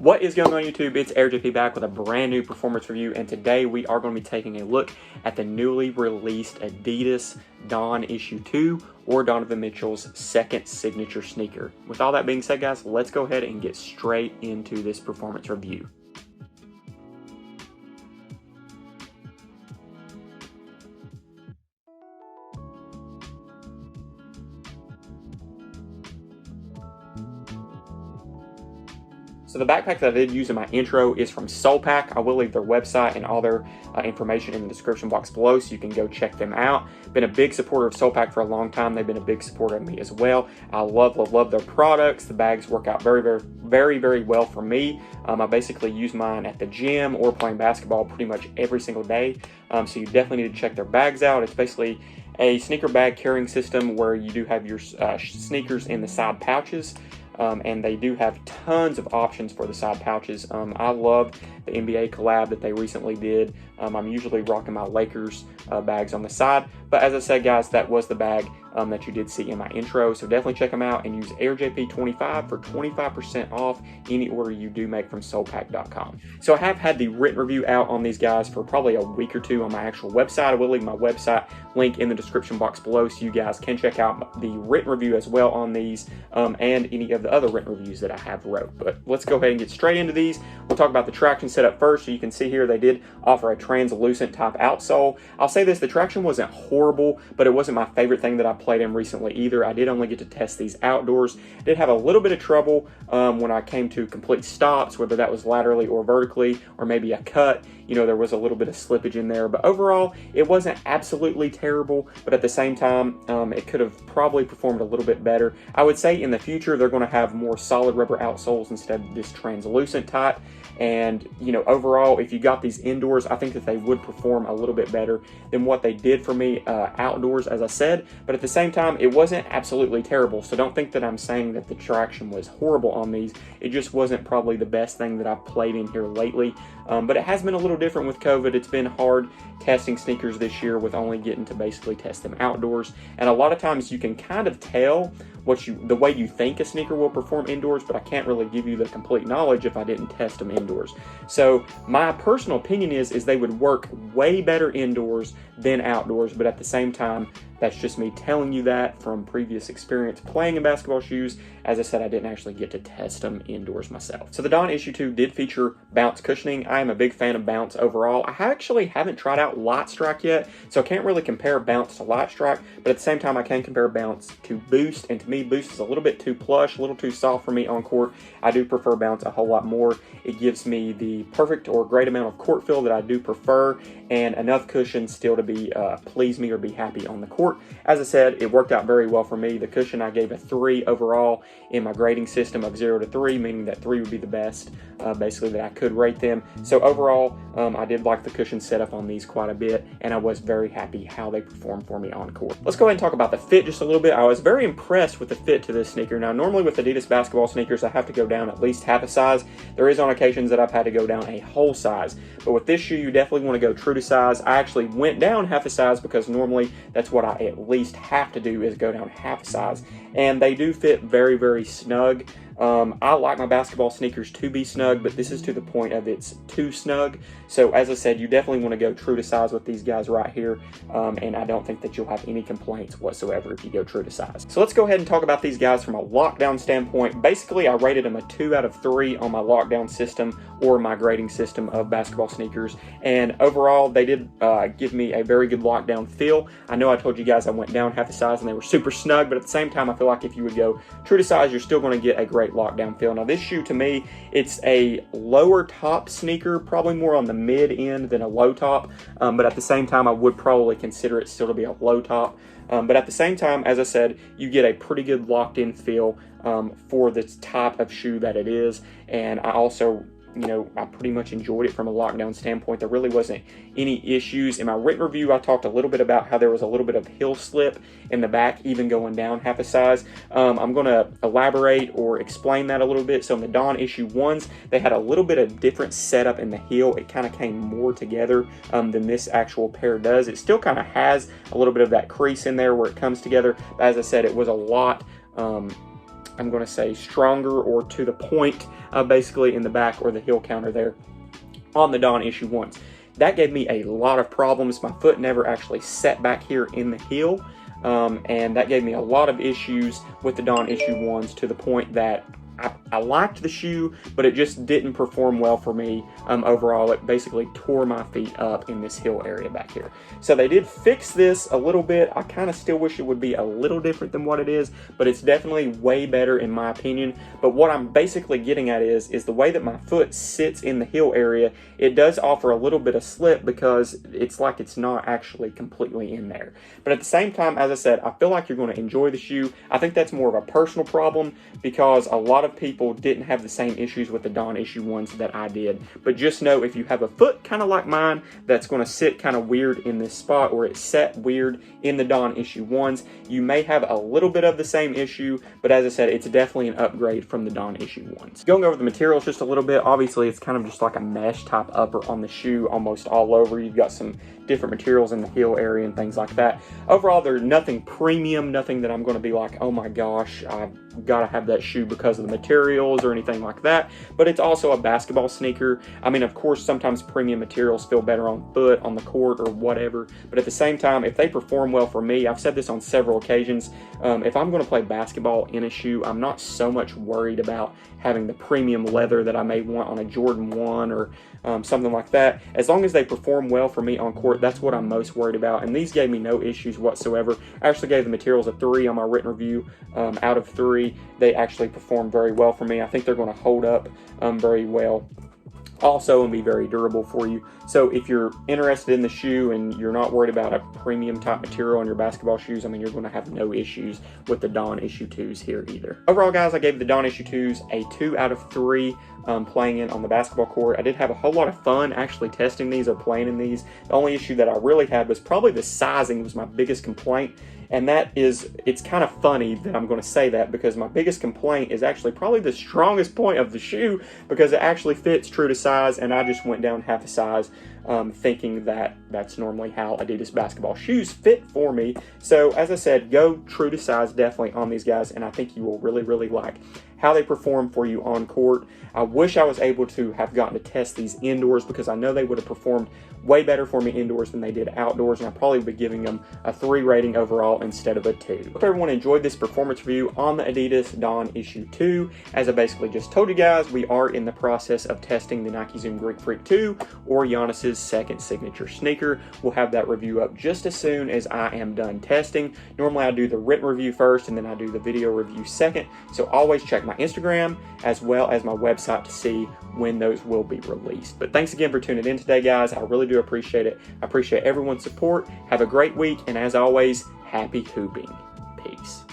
What is going on YouTube? It's Eric JP back with a brand new performance review, and today we are going to be taking a look at the newly released Adidas D.O.N issue 2 or Donovan Mitchell's second signature sneaker. With all that being said, guys, let's go ahead and get straight into this performance review. So the backpack that I did use in my intro is from Soulpack. I will leave their website and all their information in the description box below, so you can go check them out. Been a big supporter of Soulpack for a long time. They've been a big supporter of me as well. I love their products. The bags work out very well for me. I basically use mine at the gym or playing basketball pretty much every single day. So you definitely need to check their bags out. It's basically a sneaker bag carrying system where you do have your sneakers in the side pouches. And they do have tons of options for the side pouches. I love the NBA collab that they recently did. I'm usually rocking my Lakers bags on the side, but as I said, guys, that was the bag that you did see in my intro, so definitely check them out and use AirJP25 for 25% off any order you do make from soulpack.com. So I have had the written review out on these guys for probably a week or two on my actual website. I will leave my website link in the description box below so you guys can check out the written review as well on these and any of the other written reviews that I have wrote. But let's go ahead and get straight into these. We'll talk about the traction setup first. So you can see here they did offer a translucent type outsole. I'll say this, the traction wasn't horrible, but it wasn't my favorite thing that I played in recently either. I did only get to test these outdoors. Did have a little bit of trouble when I came to complete stops, whether that was laterally or vertically, or maybe a cut. You know, there was a little bit of slippage in there, but overall it wasn't absolutely terrible, but at the same time it could have probably performed a little bit better. I would say in the future they're going to have more solid rubber outsoles instead of this translucent type. And you know, overall, if you got these indoors, I think that they would perform a little bit better than what they did for me outdoors, as I said. But at the same time, it wasn't absolutely terrible. So don't think that I'm saying that the traction was horrible on these. It just wasn't probably the best thing that I've played in here lately. But it has been a little different with COVID. It's been hard testing sneakers this year with only getting to basically test them outdoors. And a lot of times you can kind of tell the way you think a sneaker will perform indoors, but I can't really give you the complete knowledge if I didn't test them indoors. So my personal opinion is they would work way better indoors than outdoors, but at the same time, that's just me telling you that from previous experience playing in basketball shoes. As I said, I didn't actually get to test them indoors myself. So the D.O.N issue 2 did feature bounce cushioning. I am a big fan of bounce overall. I actually haven't tried out Light Strike yet, so I can't really compare bounce to Light Strike, but at the same time, I can compare bounce to Boost, and to me, Boost is a little bit too plush, a little too soft for me on court. I do prefer bounce a whole lot more. It gives me the perfect or great amount of court feel that I do prefer, and enough cushion still to be please me or be happy on the court. As I said, it worked out very well for me. The cushion I gave a 3 overall in my grading system of 0 to 3, meaning that 3 would be the best, basically, that I could rate them. So overall, I did like the cushion setup on these quite a bit, and I was very happy how they performed for me on court. Let's go ahead and talk about the fit just a little bit. I was very impressed with the fit to this sneaker. Now, normally with Adidas basketball sneakers, I have to go down at least half a size. There is on occasions that I've had to go down a whole size, but with this shoe, you definitely want to go true to size. I actually went down half a size because normally that's what I at least have to do, is go down half a size, and they do fit very snug. I like my basketball sneakers to be snug, but this is to the point of it's too snug. So as I said, you definitely want to go true to size with these guys right here, and I don't think that you'll have any complaints whatsoever if you go true to size. So let's go ahead and talk about these guys from a lockdown standpoint. Basically, I rated them a 2 out of 3 on my lockdown system or my grading system of basketball sneakers, and overall they did give me a very good lockdown feel. I know I told you guys I went down half a size and they were super snug, but at the same time, I feel like if you would go true to size, you're still going to get a great lockdown feel. Now this shoe, to me, it's a lower top sneaker, probably more on the mid end than a low top, but at the same time, I would probably consider it still to be a low top. But at the same time, as I said, you get a pretty good locked in feel for this type of shoe that it is. And I also, you know, I pretty much enjoyed it from a lockdown standpoint. There really wasn't any issues. In my written review, I talked a little bit about how there was a little bit of heel slip in the back, even going down half a size. I'm going to elaborate or explain that a little bit. So in the D.O.N issue 1s, they had a little bit of different setup in the heel. It kind of came more together than this actual pair does. It still kind of has a little bit of that crease in there where it comes together. But as I said, it was a lot I'm going to say, stronger or to the point, basically in the back or the heel counter there on the D.O.N issue 1s. That gave me a lot of problems. My foot never actually set back here in the heel, and that gave me a lot of issues with the D.O.N issue 1s, to the point that I liked the shoe, but it just didn't perform well for me overall. It basically tore my feet up in this heel area back here. So they did fix this a little bit. I kind of still wish it would be a little different than what it is, but it's definitely way better in my opinion. But what I'm basically getting at is the way that my foot sits in the heel area, it does offer a little bit of slip because it's like it's not actually completely in there. But at the same time, as I said, I feel like you're going to enjoy the shoe. I think that's more of a personal problem because a lot of people didn't have the same issues with the D.O.N issue 1s that I did. But just know, if you have a foot kind of like mine that's going to sit kind of weird in this spot, or it's set weird in the D.O.N issue 1s, you may have a little bit of the same issue, but as I said, it's definitely an upgrade from the D.O.N issue 1s. Going over the materials just a little bit, obviously it's kind of just like a mesh type upper on the shoe almost all over. You've got some different materials in the heel area and things like that. Overall, there's nothing premium, nothing that I'm going to be like, oh my gosh, I've got to have that shoe because of the materials or anything like that. But it's also a basketball sneaker. I mean, of course, sometimes premium materials feel better on foot, on the court, or whatever. But at the same time, if they perform well for me, I've said this on several occasions, if I'm going to play basketball in a shoe, I'm not so much worried about having the premium leather that I may want on a Jordan 1 or something like that. As long as they perform well for me on court, that's what I'm most worried about. And these gave me no issues whatsoever. I actually gave the materials a 3 on my written review out of 3. They actually performed very well for me. I think they're going to hold up very well also and be very durable for you. So if you're interested in the shoe and you're not worried about a premium type material on your basketball shoes, I mean, you're going to have no issues with the D.O.N issue 2s here either. Overall, guys, I gave the D.O.N issue 2s a 2 out of 3 playing it on the basketball court. I did have a whole lot of fun actually testing these or playing in these. The only issue that I really had was probably the sizing was my biggest complaint. And that is, it's kind of funny that I'm going to say that, because my biggest complaint is actually probably the strongest point of the shoe, because it actually fits true to size, and I just went down half a size thinking that that's normally how Adidas basketball shoes fit for me. So as I said, go true to size definitely on these guys, and I think you will really, really like how they perform for you on court. I wish I was able to have gotten to test these indoors, because I know they would have performed way better for me indoors than they did outdoors, and I'd probably be giving them a 3 rating overall instead of a 2. Hope everyone enjoyed this performance review on the Adidas D.O.N issue 2. As I basically just told you guys, we are in the process of testing the Nike Zoom Greek Freak 2, or Giannis's second signature sneaker. We'll have that review up just as soon as I am done testing. Normally I do the written review first, and then I do the video review second, so always check my Instagram as well as my website to see when those will be released. But thanks again for tuning in today, guys. I really do appreciate it. I appreciate everyone's support. Have a great week, and as always, happy hooping. Peace.